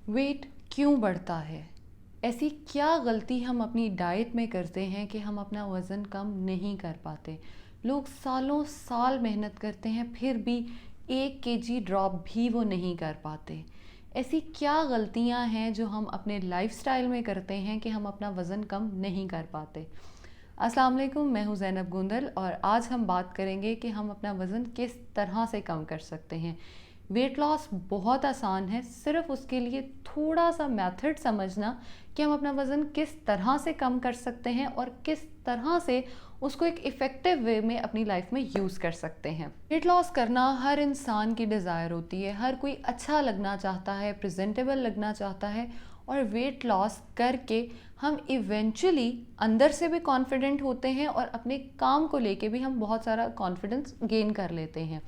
Wait क्यों बढ़ता है? ऐसी क्या गलती हम अपनी डाइट में करते हैं कि हम अपना वज़न कम नहीं कर पाते? लोग सालों साल मेहनत करते हैं फिर भी 1 kg ड्रॉप भी वो नहीं कर पाते। ऐसी क्या गलतियां हैं जो हम अपने लाइफस्टाइल में करते हैं कि हम अपना वज़न कम नहीं कर पाते? अस्सलाम वालेकुम, मैं हूं ज़ैनब गुंदल और आज हम बात करेंगे कि हम अपना वज़न किस तरह से कम कर सकते हैं। वेट लॉस बहुत आसान है, सिर्फ उसके लिए थोड़ा सा मेथड समझना कि हम अपना वज़न किस तरह से कम कर सकते हैं और किस तरह से उसको एक इफ़ेक्टिव वे में अपनी लाइफ में यूज़ कर सकते हैं। वेट लॉस करना हर इंसान की डिज़ायर होती है, हर कोई अच्छा लगना चाहता है, प्रेजेंटेबल लगना चाहता है और वेट लॉस करके हम इवेंचुअली अंदर से भी कॉन्फिडेंट होते हैं और अपने काम को लेके भी हम बहुत सारा कॉन्फिडेंस गेन कर लेते हैं।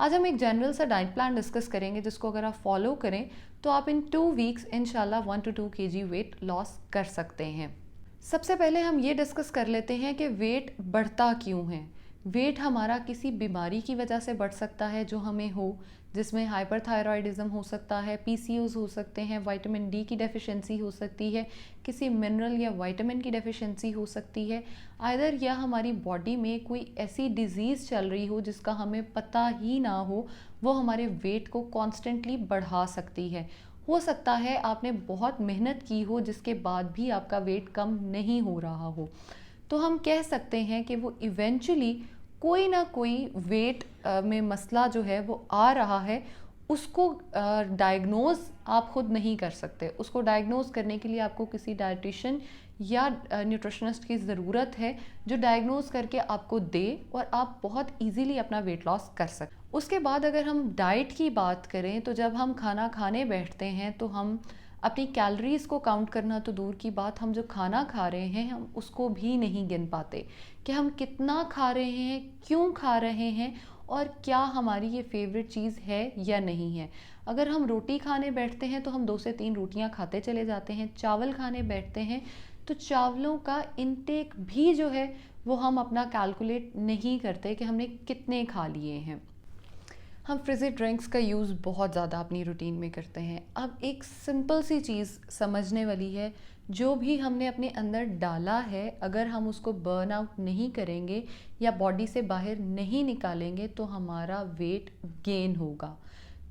आज हम एक जनरल सा डाइट प्लान डिस्कस करेंगे जिसको अगर आप फॉलो करें तो आप इन 2 वीक्स इंशाल्लाह 1 to 2 kg वेट लॉस कर सकते हैं। सबसे पहले हम ये डिस्कस कर लेते हैं कि वेट बढ़ता क्यों है। वेट हमारा किसी बीमारी की वजह से बढ़ सकता है जो हमें हो, जिसमें हाइपरथायरॉयडिज्म हो सकता है, पीसीओज हो सकते हैं, विटामिन डी की डेफिशिएंसी हो सकती है, किसी मिनरल या विटामिन की डेफिशिएंसी हो सकती है, आइदर या हमारी बॉडी में कोई ऐसी डिजीज़ चल रही हो जिसका हमें पता ही ना हो, वो हमारे वेट को कॉन्स्टेंटली बढ़ा सकती है। हो सकता है आपने बहुत मेहनत की हो जिसके बाद भी आपका वेट कम नहीं हो रहा हो, तो हम कह सकते हैं कि वो इवेंचुअली कोई ना कोई वेट में मसला जो है वो आ रहा है। उसको डायग्नोज आप खुद नहीं कर सकते, उसको डायग्नोज करने के लिए आपको किसी डाइटिशियन या न्यूट्रिशनिस्ट की ज़रूरत है जो डायग्नोज करके आपको दे और आप बहुत इजीली अपना वेट लॉस कर सकते। उसके बाद अगर हम डाइट की बात करें तो जब हम खाना खाने बैठते हैं तो हम अपनी कैलोरीज़ को काउंट करना तो दूर की बात, हम जो खाना खा रहे हैं हम उसको भी नहीं गिन पाते कि हम कितना खा रहे हैं, क्यों खा रहे हैं और क्या हमारी ये फेवरेट चीज़ है या नहीं है। अगर हम रोटी खाने बैठते हैं तो हम 2 से 3 रोटियां खाते चले जाते हैं। चावल खाने बैठते हैं तो चावलों का इनटेक भी जो है वो हम अपना कैलकुलेट नहीं करते कि हमने कितने खा लिए हैं। हम फ्रिज़ी ड्रिंक्स का यूज़ बहुत ज़्यादा अपनी रूटीन में करते हैं। अब एक सिंपल सी चीज़ समझने वाली है, जो भी हमने अपने अंदर डाला है अगर हम उसको बर्न आउट नहीं करेंगे या बॉडी से बाहर नहीं निकालेंगे तो हमारा वेट गेन होगा।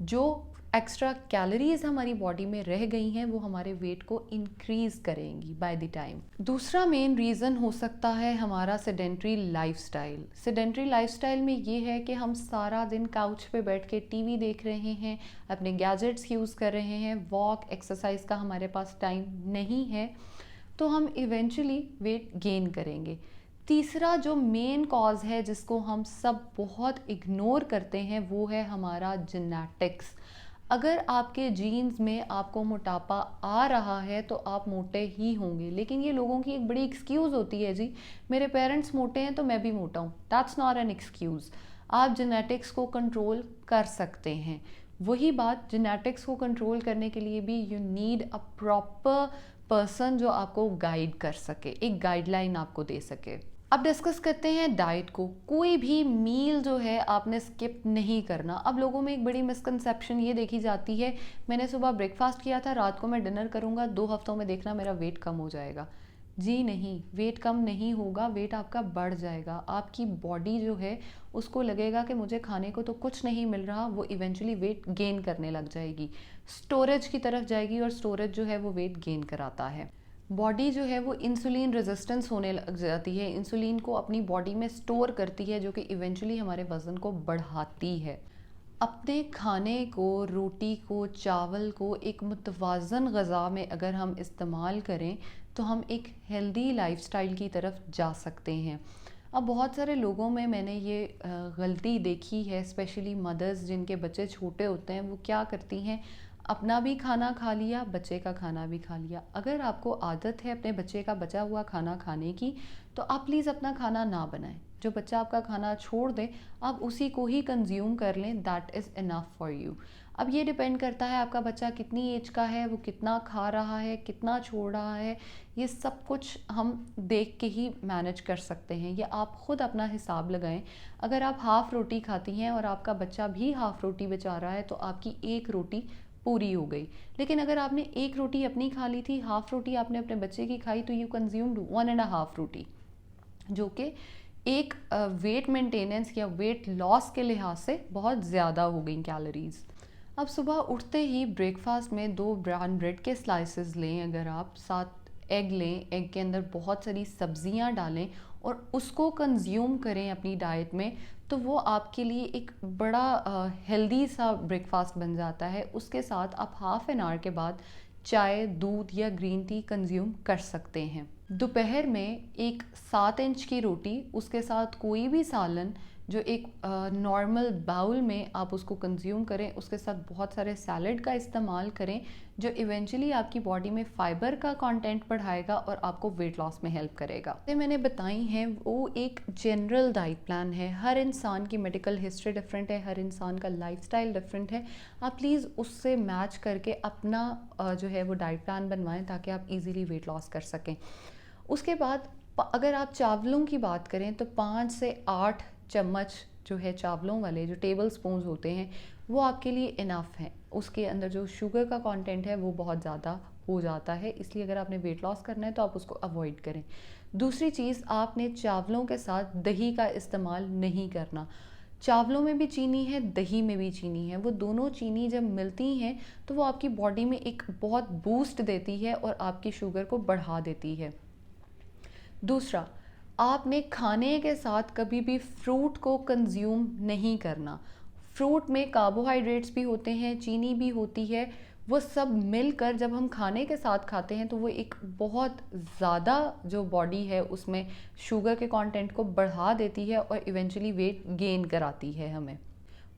जो एक्स्ट्रा कैलोरीज हमारी बॉडी में रह गई हैं वो हमारे वेट को इंक्रीज करेंगी बाय द टाइम। दूसरा मेन रीज़न हो सकता है हमारा सेडेंट्री लाइफस्टाइल। सेडेंट्री लाइफस्टाइल में ये है कि हम सारा दिन काउच पे बैठ के टीवी देख रहे हैं, अपने गैजेट्स यूज़ कर रहे हैं, वॉक एक्सरसाइज का हमारे पास टाइम नहीं है, तो हम इवेंचुअली वेट गेन करेंगे। तीसरा जो मेन कॉज है जिसको हम सब बहुत इग्नोर करते हैं वो है हमारा जेनेटिक्स। अगर आपके जीन्स में आपको मोटापा आ रहा है तो आप मोटे ही होंगे, लेकिन ये लोगों की एक बड़ी एक्सक्यूज़ होती है, जी मेरे पेरेंट्स मोटे हैं तो मैं भी मोटा हूँ। That's not an excuse. आप जेनेटिक्स को कंट्रोल कर सकते हैं। वही बात, जेनेटिक्स को कंट्रोल करने के लिए भी you need a proper person जो आपको गाइड कर सके, एक गाइडलाइन आपको दे सके। अब डिस्कस करते हैं डाइट को। कोई भी मील जो है आपने स्किप नहीं करना। अब लोगों में एक बड़ी मिसकंसेप्शन ये देखी जाती है, मैंने सुबह ब्रेकफास्ट किया था, रात को मैं डिनर करूँगा, 2 हफ्तों में देखना मेरा वेट कम हो जाएगा। जी नहीं, वेट कम नहीं होगा, वेट आपका बढ़ जाएगा। आपकी बॉडी जो है उसको लगेगा कि मुझे खाने को तो कुछ नहीं मिल रहा, वो इवेंचुअली वेट गेन करने लग जाएगी, स्टोरेज की तरफ जाएगी और स्टोरेज जो है वो वेट गेन कराता है। बॉडी जो है वो इंसुलिन रेजिस्टेंस होने लग जाती है, इंसुलिन को अपनी बॉडी में स्टोर करती है जो कि इवेंचुअली हमारे वज़न को बढ़ाती है। अपने खाने को, रोटी को, चावल को एक मुतवाज़न ग़ज़ा में अगर हम इस्तेमाल करें तो हम एक हेल्दी लाइफस्टाइल की तरफ जा सकते हैं। अब बहुत सारे लोगों में मैंने ये गलती देखी है, स्पेशली मदर्स जिनके बच्चे छोटे होते हैं, वो क्या करती हैं, अपना भी खाना खा लिया, बच्चे का खाना भी खा लिया। अगर आपको आदत है अपने बच्चे का बचा हुआ खाना खाने की तो आप प्लीज़ अपना खाना ना बनाएं। जो बच्चा आपका खाना छोड़ दे आप उसी को ही कंज्यूम कर लें, that is enough for you. अब ये डिपेंड करता है आपका बच्चा कितनी एज का है, वो कितना खा रहा है, कितना छोड़ रहा है, ये सब कुछ हम देख के ही मैनेज कर सकते हैं। या आप ख़ुद अपना हिसाब लगाएं। अगर आप हाफ़ रोटी खाती हैं और आपका बच्चा भी हाफ़ रोटी बचा रहा है तो आपकी एक रोटी पूरी हो गई। लेकिन अगर आपने एक रोटी अपनी खा ली थी, हाफ रोटी आपने अपने बच्चे की खाई, तो यू कंज्यूम्ड 1.5 रोटी, जो कि एक वेट मेंटेनेंस या वेट लॉस के लिहाज से बहुत ज़्यादा हो गई कैलोरीज। अब सुबह उठते ही ब्रेकफास्ट में 2 ब्राउन ब्रेड के स्लाइसेस लें, अगर आप साथ एग लें, एग के अंदर बहुत सारी सब्जियां डालें और उसको कंज्यूम करें अपनी डाइट में, तो वो आपके लिए एक बड़ा हेल्दी सा ब्रेकफास्ट बन जाता है। उसके साथ आप हाफ एन आवर के बाद चाय, दूध या ग्रीन टी कंज्यूम कर सकते हैं। दोपहर में एक 7 इंच की रोटी, उसके साथ कोई भी सालन जो एक नॉर्मल बाउल में आप उसको कंज्यूम करें, उसके साथ बहुत सारे सैलड का इस्तेमाल करें, जो इवेंचुअली आपकी बॉडी में फाइबर का कंटेंट बढ़ाएगा और आपको वेट लॉस में हेल्प करेगा। ये मैंने बताई हैं वो एक जनरल डाइट प्लान है। हर इंसान की मेडिकल हिस्ट्री डिफरेंट है, हर इंसान का लाइफस्टाइल डिफरेंट है। आप प्लीज़ उससे मैच करके अपना जो है वो डाइट प्लान बनवाएं, ताकि आप इजीली वेट लॉस कर सकें। उसके बाद अगर आप चावलों की बात करें तो 5 से 8 चम्मच जो है चावलों वाले, जो टेबल स्पून होते हैं, वो आपके लिए इनफ हैं। उसके अंदर जो शुगर का कंटेंट है वो बहुत ज़्यादा हो जाता है, इसलिए अगर आपने वेट लॉस करना है तो आप उसको अवॉइड करें। दूसरी चीज़, आपने चावलों के साथ दही का इस्तेमाल नहीं करना। चावलों में भी चीनी है, दही में भी चीनी है, वो दोनों चीनी जब मिलती हैं तो वो आपकी बॉडी में एक बहुत बूस्ट देती है और आपकी शुगर को बढ़ा देती है। दूसरा, आपने खाने के साथ कभी भी फ्रूट को कंज्यूम नहीं करना। फ्रूट में कार्बोहाइड्रेट्स भी होते हैं, चीनी भी होती है, वो सब मिलकर जब हम खाने के साथ खाते हैं तो वो एक बहुत ज़्यादा जो बॉडी है उसमें शुगर के कंटेंट को बढ़ा देती है और इवेंचुअली वेट गेन कराती है हमें।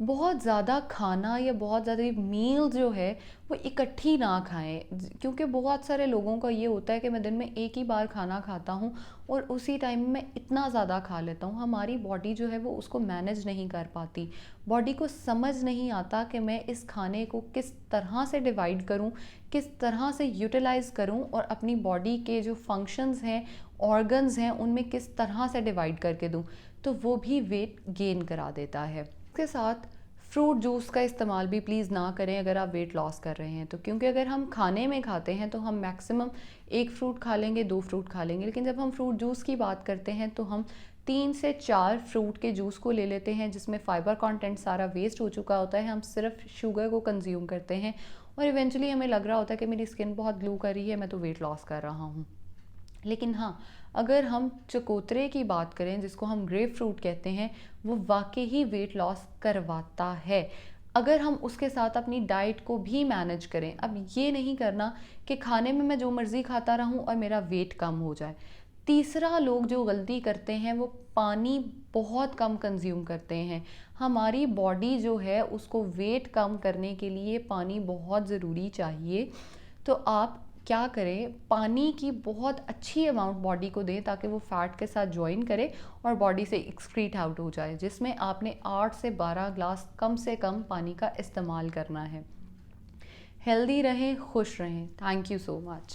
बहुत ज़्यादा खाना या बहुत ज़्यादा मील जो है वो इकट्ठी ना खाएं, क्योंकि बहुत सारे लोगों का ये होता है कि मैं दिन में एक ही बार खाना खाता हूँ और उसी टाइम में मैं इतना ज़्यादा खा लेता हूँ। हमारी बॉडी जो है वो उसको मैनेज नहीं कर पाती। बॉडी को समझ नहीं आता कि मैं इस खाने को किस तरह से डिवाइड करूँ, किस तरह से यूटिलाइज़ करूँ और अपनी बॉडी के जो फंक्शंस हैं, ऑर्गन्स हैं, उनमें किस तरह से डिवाइड करके दूँ, तो वो भी वेट गेन करा देता है। इसके साथ फ्रूट जूस का इस्तेमाल भी प्लीज़ ना करें अगर आप वेट लॉस कर रहे हैं तो, क्योंकि अगर हम खाने में खाते हैं तो हम मैक्सिमम 1 फ्रूट खा लेंगे, 2 फ्रूट खा लेंगे, लेकिन जब हम फ्रूट जूस की बात करते हैं तो हम 3 से 4 फ्रूट के जूस को ले लेते हैं, जिसमें फाइबर कंटेंट सारा वेस्ट हो चुका होता है। हम सिर्फ शुगर को कंज्यूम करते हैं और इवेंचुअली हमें लग रहा होता है कि मेरी स्किन बहुत ग्लो कर रही है, मैं तो वेट लॉस कर रहा हूँ। लेकिन हाँ, अगर हम चकोतरे की बात करें, जिसको हम ग्रेप फ्रूट कहते हैं, वो वाकई ही वेट लॉस करवाता है अगर हम उसके साथ अपनी डाइट को भी मैनेज करें। अब ये नहीं करना कि खाने में मैं जो मर्ज़ी खाता रहूं और मेरा वेट कम हो जाए। तीसरा, लोग जो गलती करते हैं वो पानी बहुत कम कंज्यूम करते हैं। हमारी बॉडी जो है उसको वेट कम करने के लिए पानी बहुत ज़रूरी चाहिए। तो आप क्या करें, पानी की बहुत अच्छी अमाउंट बॉडी को दें ताकि वो फैट के साथ ज्वाइन करे और बॉडी से एक्सक्रीट आउट हो जाए, जिसमें आपने 8 से 12 ग्लास कम से कम पानी का इस्तेमाल करना है। हेल्दी रहें, खुश रहें। Thank you so much.